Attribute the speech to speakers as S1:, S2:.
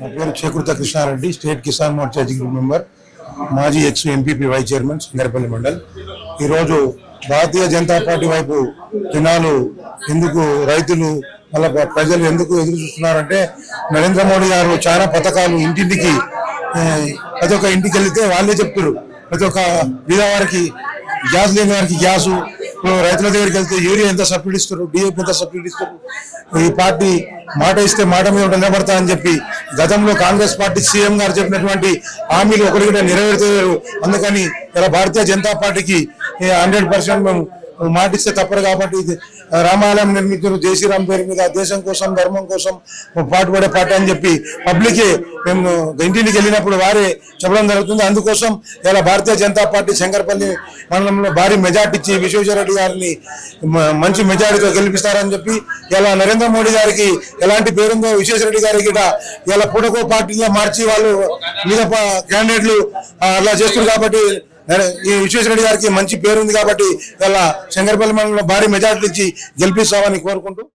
S1: నా పేరు Chekurtha Krishna Reddy, state Kisan Morcha executive member, మాజీ ex MPP vice chairman, Singarapalli mandal. ఈరోజు భారతీయ జనతా పార్టీ వైపు జనాలు ఎందుకు, రైతులు మళ్ళీ ప్రజలు ఎందుకు ఎదురు చూస్తున్నారంటే, నరేంద్ర మోడీ గారు చాలా పథకాలు ఇంటింటికి, ప్రతి ఒక్క ఇంటికి వెళ్తే వాళ్ళే చెప్తారు. ప్రతి ఒక్క బీదవారికి గ్యాస్ లేని వారికి గ్యాసు, రైతుల దగ్గరికి వెళ్తే యూరియా ఎంత సబ్సిడీ ఇస్తారు, డిఏపీ ఎంత సబ్సిడీ ఇస్తారు. ఈ పార్టీ మాట ఇస్తే మాట మీద నిలబడతా అని చెప్పి గతంలో కాంగ్రెస్ పార్టీ సీఎం గారు చెప్పినటువంటి హామీలు ఒకటి కూడా నెరవేర్చలేరు. అందుకని ఇలా భారతీయ జనతా పార్టీకి 100% మేము మాటిస్తే తప్పరు. కాబట్టి రామాలయం నిర్మించారు జయశ్రీరామ్ పేరు మీద, దేశం కోసం ధర్మం కోసం పాటుపడే పార్టీ అని చెప్పి పబ్లికే మేము ఇంటింటికి వెళ్ళినప్పుడు వారే చెప్పడం జరుగుతుంది. అందుకోసం ఇలా భారతీయ జనతా పార్టీ శంకరపల్లి మండలంలో భారీ మెజార్టీ ఇచ్చి విశ్వేశ్వరరెడ్డి గారిని మంచి మెజార్టీతో గెలిపిస్తారని చెప్పి, ఇలా నరేంద్ర మోడీ గారికి ఎలాంటి పేరుందో విశ్వేశ్వరరెడ్డి గారికి ఇలా పూటకో పార్టీలో మార్చి వాళ్ళు మీద క్యాండిడేట్లు అలా చేస్తున్నారు. కాబట్టి ఈ విశ్వేశ్వరరెడ్డి గారికి మంచి పేరు ఉంది కాబట్టి ఇలా శంకరపల్లి మండలంలో భారీ మెజార్టీ ఇచ్చి గెలిపిస్తామని కోరుకుంటూ